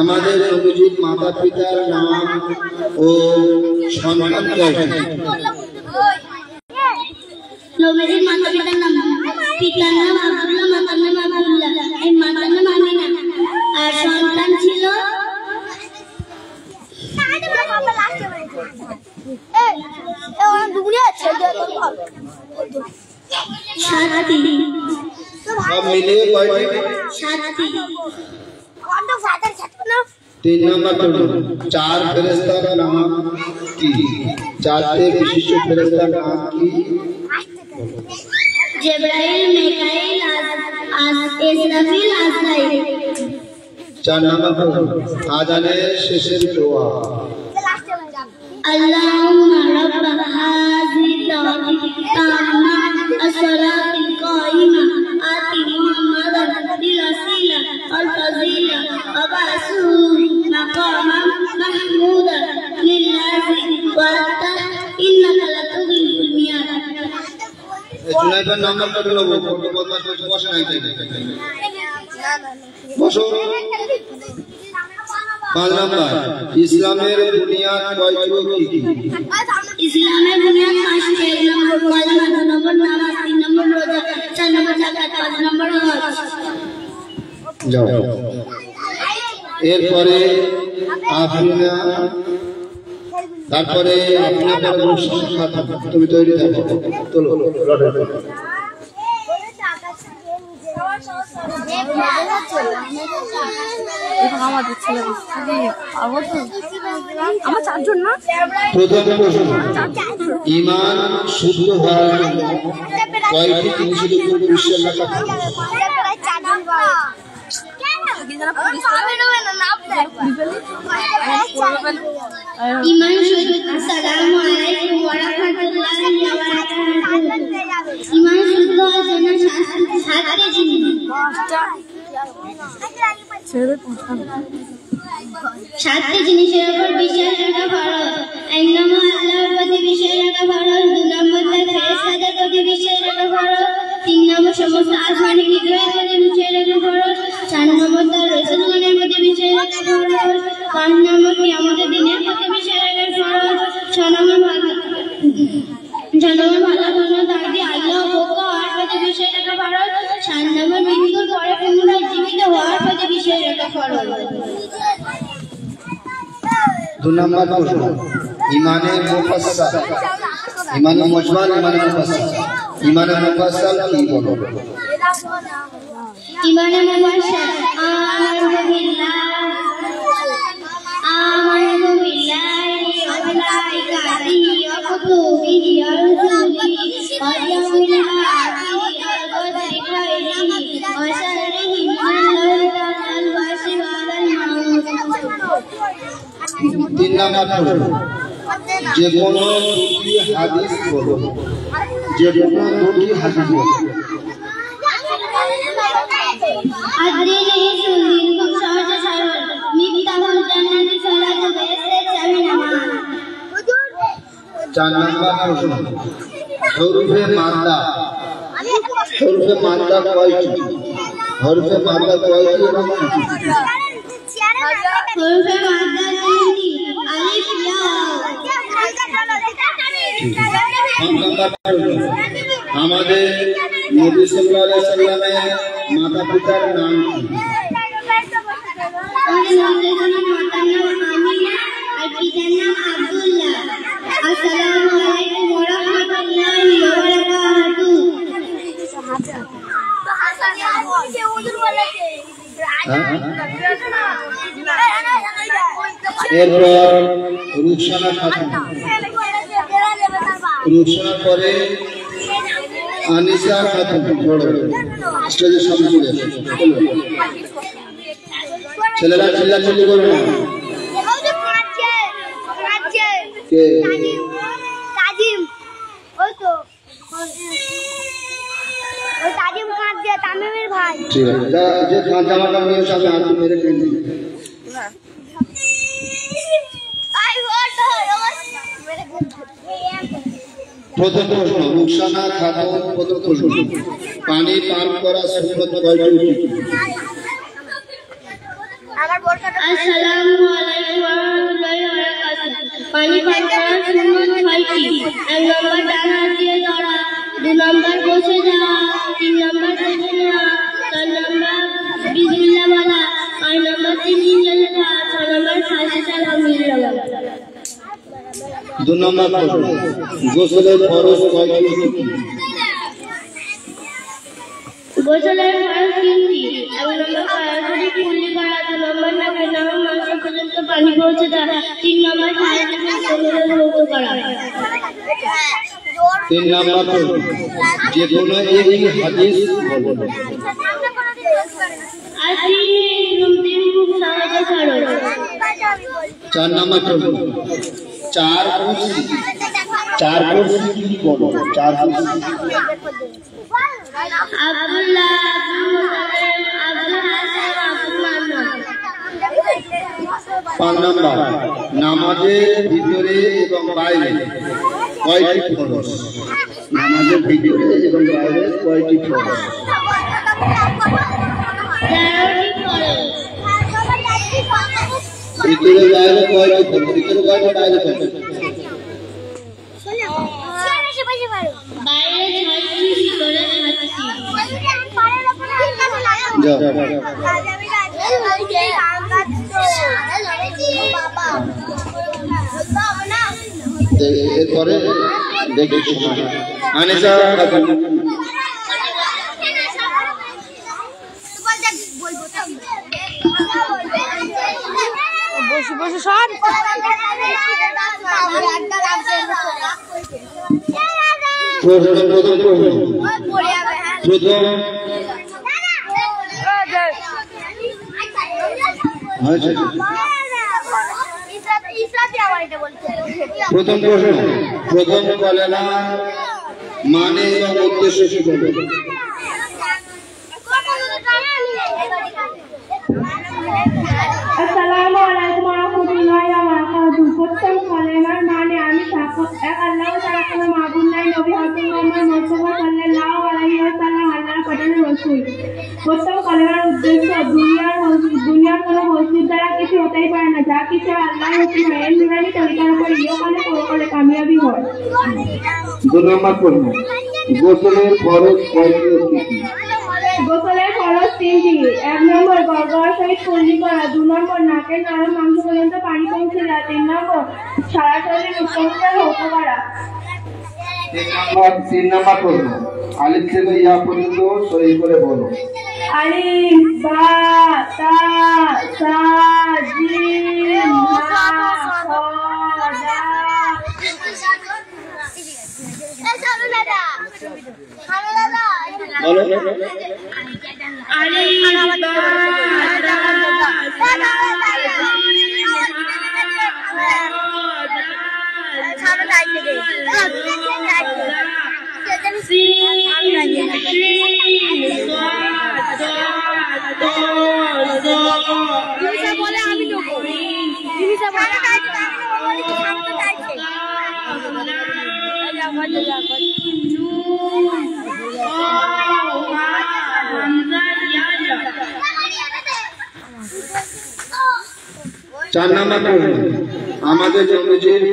আমাদের নবীজির মাতা পিতার নাম ও সন্তান কয়টি? নবীজির মাতা পিতার নাম, পিতার নাম আব্দুল্লাহ, মাতার নাম আব্দুল্লাহ, এই মাতার নাম আমিনা। আর সন্তান ছিল সাতটি। সব মিলিয়ে কয়টি? সাতটি। 3 নম্বর প্রশ্ন, 4 ফেরেশতার নাম কি? 4টি বিশিষ্ট ফেরেশতার নাম কি? জিবরাইল, মিকাইল, ইসরাফিল, আজরাইল। 4 নম্বর প্রশ্ন, আযানের শেষের দোয়া। আল্লাহুম্মা রাব্বা হাযিহি দাওয়াতি তাম্মা as-salatil qa'ima আতি মুহাম্মাদান বিল ওয়াসিলা ওয়াল ফাযিলা ওয়া বা'সুহু মাকামান মাহমুদা লিল্লাহি ওয়া তা ইন্নাকা লাতুযিলুল মিয়াদ। জুনাইদের নাম্বার কত নেব? কত বদমাশ বসে নাই তাই বসো। 5 নম্বর, ইসলামের বুনিয়াদ কয়টি কি? ইসলামের বুনিয়াদ 5টি। 1 নম্বর কালেমা, 2 নম্বর নামাজ, 3 নম্বর রোজা, 4 নম্বর যাকাত, 5 নম্বর হজ। যাও। এরপরে আফরিনা, তারপরে আপনাদের তুমি তৈরি থাকো। চলো আমাদের ছেলে পারবো তো, আমার 4 জন না। প্রথম প্রশ্ন, ঈমান শুদ্ধ হওয়ার কয়টি জিনিসের উপর বিশ্বাস রাখা? ঈমান শুদ্ধ। আসসালামু আলাইকুম ওয়া রাহমাতুল্লাহি ওয়া বারাকাতুহু। ঈমান শুদ্ধ হওয়ার জন্য 7টি জিনিস। 7টি জিনিসের উপর বিশ্বাস রাখা ফরজ। 1 নম্বর আল্লাহর প্রতি বিশ্বাস রাখা ফরজ, 2 নম্বর তার ফেরেশতাদের প্রতি বিশ্বাস রাখা ফরজ, 3 নম্বর সমস্ত আসমানি বিগ্রহের প্রতি বিশ্বাস রাখা ফরজ, 4 নম্বর তার রাসূলগণের প্রতি বিশ্বাস রাখা ফরজ, 5 নম্বর কিয়ামতের দিনের প্রতি বিশ্বাস রাখা ফরজ, 6 নম্বর ভালো তাকদীর আল্লাহ পক্ষ হওয়ার প্রতি বিশ্বাস রাখা ফরজ, 7 নম্বর মৃত্যুর পরে পুনরায় জীবিত হওয়ার প্রতি বিশ্বাস রাখা ফরজ। 2 নম্বর প্রশ্ন, ঈমানে মুফাসসাল। ঈমানে মুজমাল, ঈমানে মুফাসসাল। ঈমানে মুফাসসাল কি বলো? ঈমানে মুফাসসাল আমানতু বিল্লাহি ওয়া মালাইকাতিহি ওয়া কুতুবিহি ওয়া রুসুলিহি ওয়াল ইয়াউমিল আখির ওয়াল কদরি খাইরিহি ওয়া শাররিহি মিনাল্লাহি তাআলাল বাশি ওয়াল মাউত। 3 নম্বর প্রশ্ন, যে কোনো 2টি হাদিস বলো। যে কোনো 2টি হাদিস বলো। আদিনে সুন্নি খুব সহজ সরল। মিফতাহুল জান্নাতি সালাতু বেহেশতের চাবি নামাজ। 4 নম্বর প্রশ্ন, হরফে মাদ্দা। হরফে মাদ্দা কয়টি? হরফে মাদ্দা কয়টি এবং কি কি? হরফে মাদ্দা 3টি। আলিফ, ইয়া। 5 নম্বর প্রশ্ন, আমাদের নবী সাল্লাল্লাহু আলাইহি ওয়াসাল্লামের মাতা পিতার নাম কি? আমাদের নবীর মাতার নাম আমিনা আর পিতার নাম আব্দুল্লাহ। আসসালামু আলাইকুম ওয়া রাহমাতুল্লাহি ওয়া বারাকাতুহু। এরপর রুকসানা খাতুন। রুকসানার পরে আনিসা খাতুন। স্টেজের সামনে চলে আসে। ছেলেরা চিল্লাচিল্লি করবে না। কে? তাজিম। ওই তো ওই তাজিম খান যে তামিমের ভাই। ঠিক আছে, যে জামাটা নিয়ে এসে আমি হাত মেরে ফেলি। প্রথম প্রশ্ন, রুকসানা খাতুন। প্রথম প্রশ্ন, পানি পান করা সুন্নত কয়টি? আসসালামু আলাইকুম ওয়া রাহমাতুল্লাহি ওয়া বারাকাতুহু। পানি পান করার সুন্নত 6টি। 1 নম্বর ডান হাত দিয়ে ধরা, 2 নম্বর বসে যাওয়া, 3 নম্বর বসে নেওয়া, 4 নম্বর বিসমিল্লাহ বলা, 5 নম্বর 3 জলে খাওয়া, 6 নম্বর ফাঁসিতে আলহামদুলিল্লাহ বলা। 2 নম্বর প্রশ্ন, গোসলের ফরজ কয়টি? গোসলের ফরজ 3টি। 1 নম্বর পায়খানা কুলি করা, 2 নম্বর নাকে নাম মাথা পর্যন্ত পানি পৌঁছে দেওয়া, 3 নম্বর শারীরিক রৌদ্র করা। 3 নম্বর প্রশ্ন, যে কোনো একটি হাদিস বলুন। আর 3 খুব সহজে সরল। 4 নম্বর প্রশ্ন, 4 কুরসি কি বলুন? 4 কুরসি। আব্দুল্লাহ, আব্দুল মুতালিব, আব্দুল হাসান, আব্দুল মান্নান। 5 নম্বর, নামাজের ভিতরে এবং বাইরে কয়টি ফরজ? নামাজের ভিতরে এবং বাইরে কয়টি ফরজ? 11টি ফরজ। ভিতরে বাইরে কয়টি ফরজ? ভিতরে বাইরে বাইরে কয়টি? বাইরে 6টি, ভিতরে 7টি। যাও এরপরে দেখি সময় আনিসা বসে বসে সব প্রথম প্রশ্ন, প্রথম কলেমা মানে এবং উদ্দেশ্য কি বলবেন? আসসালামু আলাইকুম ওয়া রাহমাতুল্লাহি ওয়া বারাকাতুহু। প্রথম কলেমার মানে আমি এক আল্লাহ তাআলা কোনো মাবুদ নাই, নবী হযরত মুহাম্মদ মুস্তাফা সাল্লাল্লাহু আলাইহি ওয়াসাল্লাম আল্লাহর পাঠানো রাসূল। প্রথম কলেমার উদ্দেশ্য দুনিয়ার কোনো বস্তুর দ্বারা কিছু হতেই পারে না, যা কিছু আল্লাহর হুকুম হয় এর নুরানি তরিকার উপর ইহকালে পরকালে কামিয়াবি হয়। 2 নম্বর প্রশ্ন, গোসলের ফরজ কয়টি? গোসলের ফরজ 3টি। 1 নম্বর গড়গড়ার সহিত কুলি করা, 2 নম্বর নাকের নরম মাংস পর্যন্ত পানি পৌঁছে দেওয়া, 3 নম্বর সারা শরীরে উৎকণ্ঠা রৌদ্র করা। 3 নম্বর প্রশ্ন, আলিফ থেকে ইয়া পর্যন্ত সহি করে বলো। আলিফ, বা, তা, সা, জিম, হা, খ, দা। বলো। আলিফ, বা, তা, চার নম্বর প্রশ্ন, আমাদের নবীজির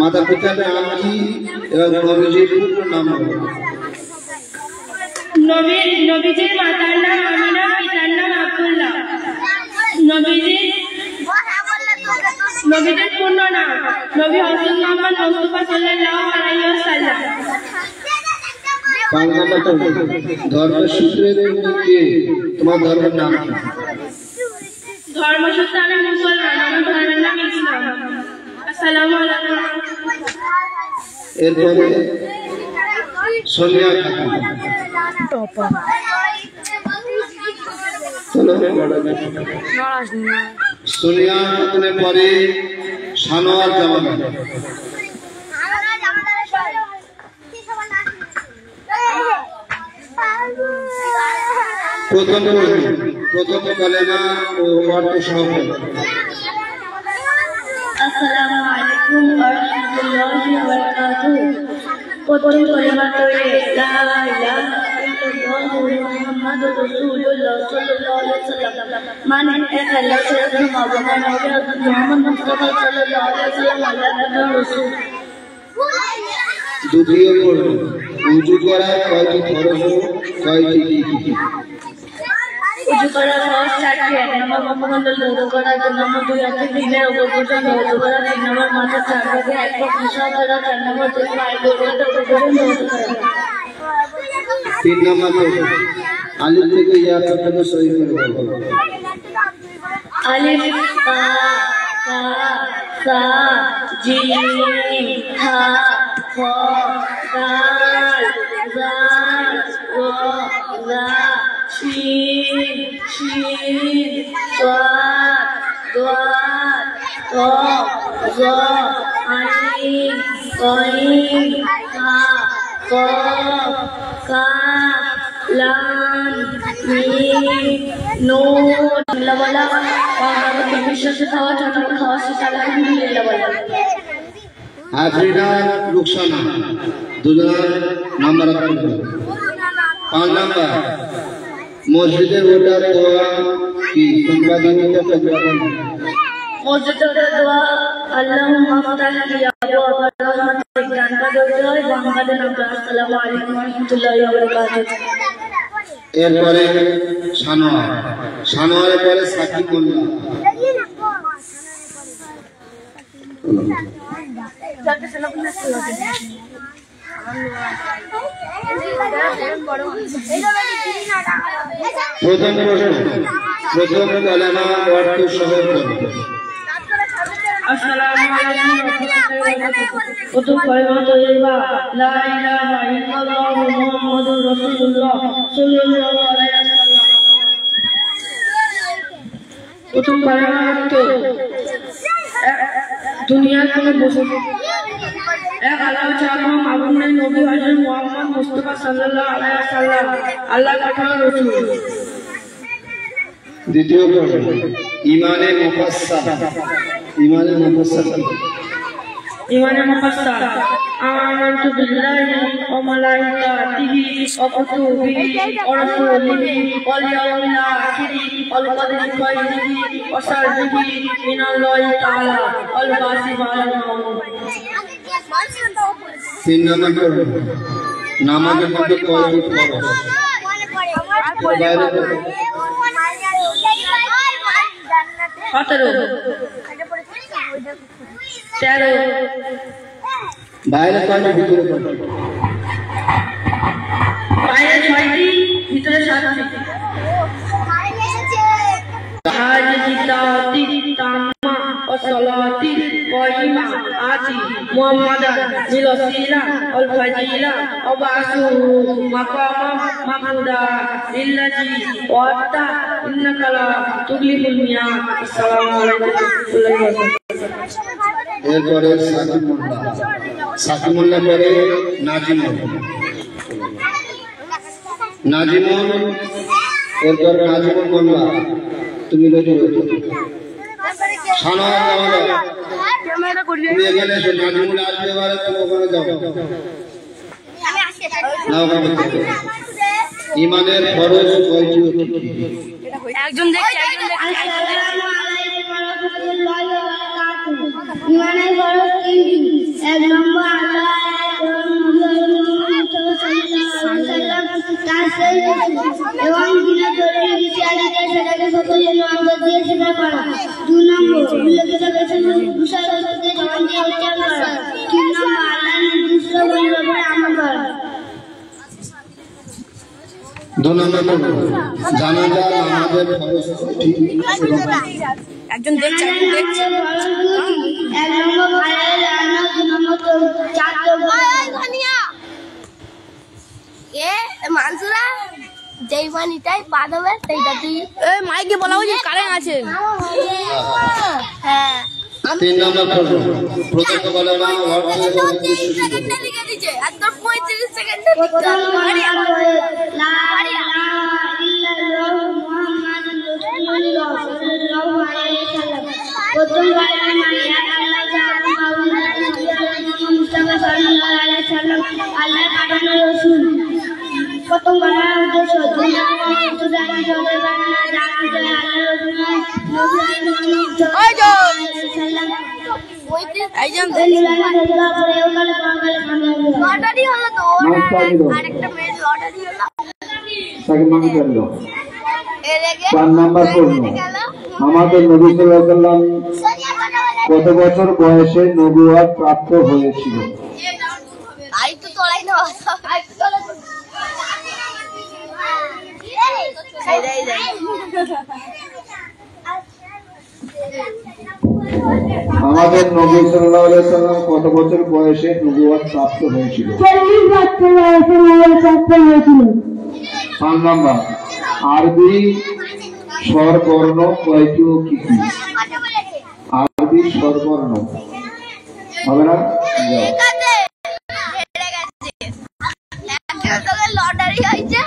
মাতা পিতার নাম কি এবং নবীজির পুত্র নাম বলো। নবীজির মাতার নাম আমিনা, পিতার নাম আব্দুল্লাহ। নবীজির পূর্ণ নাম নবী হযরত মুহাম্মদ মুস্তাফা সাল্লাল্লাহু আলাইহি ওয়াসাল্লাম। 5 নম্বর প্রশ্ন, ধর্মসূত্রের কে? তোমার ধর্মের নাম কি? ধর্মসূত্র আমি মুসলমান, আমার ধর্মের নাম ইসলাম। আসসালামু আলাইকুম। এরপরে সোনিয়া খাতুন। সোনিয়া খাতুনের পরে সানোয়ার জামান। প্রথম কলেমা ও অর্থ সহ। আসসালামু আলাইকুম ওয়া রাহমাতুল্লাহি ওয়া বারাকাতুহু। প্রথম কলেমা লা ইলাহা মুহাম্মাদুর রাসূলুল্লাহ সাল্লাল্লাহু আলাইহি ওয়াসাল্লাম মানে এক আল্লাহ ছাড়া মাবুদ নাই নবী হযরত মুহাম্মদ মুস্তাফা সাল্লাল্লাহু আলাইহি ওয়াসাল্লাম আল্লাহর রাসূল। দ্বিতীয় প্রশ্ন, উযু করা কয়টি ফরজ ও কয়টি কি? উযু করা ফরজ 4টি। 1 নম্বর মুখমণ্ডল ধৌত করা, 2 নম্বর দুই হাতের দিনের উপর পর্যন্ত ধৌত করা, 3 নম্বর মাথার চার ভাগে এক পাক নিঃশ্বাস করা, 4 নম্বর দুই পায়ের পর্যন্ত উপর পর্যন্ত ধৌত করা। 3 নম্বর প্রশ্ন, আলিফ থেকে ইয়া পর্যন্ত সহি করে বলো। আলিফ তা তা সা জিম হা খ দাল জাল রা শিন শিন সাদ দাল ত জ আইন আইন কা কফ কাফ লাম মিম নুন বলা और বিশ্বাসে খাওয়া ঠান্ডা খাওয়া শেষ আলহামদুলিল্লাহ বলা। আফরিনা রুকসানা দুজনের নাম্বার আছে। 5 নাম্বার, মসজিদের ওটার দোয়া কি? তোমরা দিনে পড়বে। মসজিদের দোয়া আল্লাহুম্মা ফতাহ ইয়া আবওয়াব রাহমাতিক জানতা দোয়া বাংলাদেশ নাম। আসসালামু আলাইকুম ওয়া রাহমাতুল্লাহি ওয়া বারাকাতুহু। এরপরে সানোয়ার, সানোয়ারের পরে সাকিব মোল্লা। প্রথম প্রশ্ন, প্রথম কালেমা অর্থ সহ করো। আসসালামু আলাইকুম ওয়া রাহমাতুল্লাহি ওয়া বারাকাতুহু। প্রথম কালেমা তৈয়বা লা ইলাহা ইল্লাল্লাহু মুহাম্মাদুর রাসূলুল্লাহ সাল্লাল্লাহু আলাইহি ওয়াসাল্লাম। প্রথম কালেমা অর্থ দুনিয়ার কোনো বস্তু এক আল্লাহ ছাড়া কোনো মাবুদ নেই, নবী হযরত মুহাম্মদ মুস্তাফা সাল্লাল্লাহু আলাইহি ওয়াসাল্লাম আল্লাহর পাঠানো রাসূল। দ্বিতীয় প্রশ্ন, ইমানে মুফাসসাল। ইমানে মুফাসসাল ইমানে মুফাসসাল আমানতু বিল্লাহি ওয়া মালাইকাতিহি ওয়া কুতুবিহি ওয়া রাসূলিহি ওয়াল ইয়াউমিল আখিরি ওয়াল কদরি খাইরিহি ওয়া শাররিহি মিনাল্লাহি তাআলা ওয়াল বাসি বা'দাল মাউত। 3 নম্বর প্রশ্ন, নামাজের মধ্যে কয়টি ফরজ? 17 13 বাইরে কয়টি ভিতরে কয়টি? বাইরে 6টি ভিতরে 7টি। হাজি তাওতি তাম্মা ওয়া সালাতি কাইমা আতি মুহাম্মাদান মিল ওয়াসিলা ওয়াল ফাজিলা ওয়া বাসু মাকামা মাহমুদা ইল্লাজি ওয়াতা ইন্নাকা লা তুগলিবুল মিয়াদ। আসসালামু আলাইকুম ওয়া রাহমাতুল্লাহি ওয়া বারাকাতুহু। এরপরে সাকিব মোল্লা, সাকিব মোল্লা পরে নাজিমুল, নাজিমুল, এরপর নাজিমুল মোল্লা। তুমি রেডি হয়ে সানোয়ার তুমি এখানে এসো। নাজিমুল আসবে, এবারে তুমি ওখানে যাও না, ওখানে থাকো। ইমানের ফরজ কয়টি? একজন দেখছে আসসালামু আলাইকুম ওয়া রাহমাতুল্লাহি ওয়া বারাকাতুহু। ইমানের ফরজ 3টি। 1 নম্বর আল্লাহ এবং দিনের জরুরি বিষয়াদিকে সেটাকে সত্য জন্য অন্তর দিয়ে স্বীকার করা। 2 নম্বর উল্লেখিত বিষয়গুলোকে জবান দিয়ে উচ্চারণ করা। 3 নম্বর আল্লাহর নির্দিষ্ট বলির আমল করা। 2 নম্বর জানাজা নামাজের ফরজ কয়টি? একজন দেখছে 1 নম্বর ভাইয়ের জানা, 2 নম্বর 4 মানসুরা যেই পানিটাই পা দেবে সেইটা তুই মাইকে বলা হয়েছে কারেন্ট আছে। হ্যাঁ 3 নম্বর প্রশ্ন, প্রথম কালেমা অর্থ এবং উদ্দেশ্য কি? লিখে দিচ্ছে আর তোর 35 সেকেন্ডে প্রথম কালেমা লা ইলাহা ইল্লাল্লাহু মুহাম্মাদুর রাসূলুল্লাহ সাল্লাল্লাহু আলাইহি ওয়াসাল্লাম। প্রথম কালেমা মানে এক আল্লাহ ছাড়া মাবুদ নেই, নবী মুস্তাফা সাল্লাল্লাহু আলাইহি ওয়াসাল্লাম আল্লাহর পাঠানো রাসূল। প্রথম করার উদ্দেশ্য দুনিয়া সুদানি জগতের বাংলা যা কিছু আল্লাহর রসুল লটারি হলো তো আরেকটা মেয়ের লটারি হলো চার নাম্বার প্রশ্ন আমাদের নবী সাল্লাল্লাহু আলাইহি ওয়াসাল্লাম কত বছর বয়সে নবুয়ত প্রাপ্ত হয়েছিল? আরেকটু তোলাই না আমাদের নবী সাল্লাল্লাহু আলাইহি ওয়াসাল্লাম কত বছর বয়সে নবুয়ত প্রাপ্ত হয়েছিল? 40 বছর বয়সে নবুয়ত প্রাপ্ত হয়েছিল। 5 নাম্বার আরবি স্বরবর্ণ কয়টি ও কি কি? আরবি স্বরবর্ণ হবে না? লটারি হয়েছে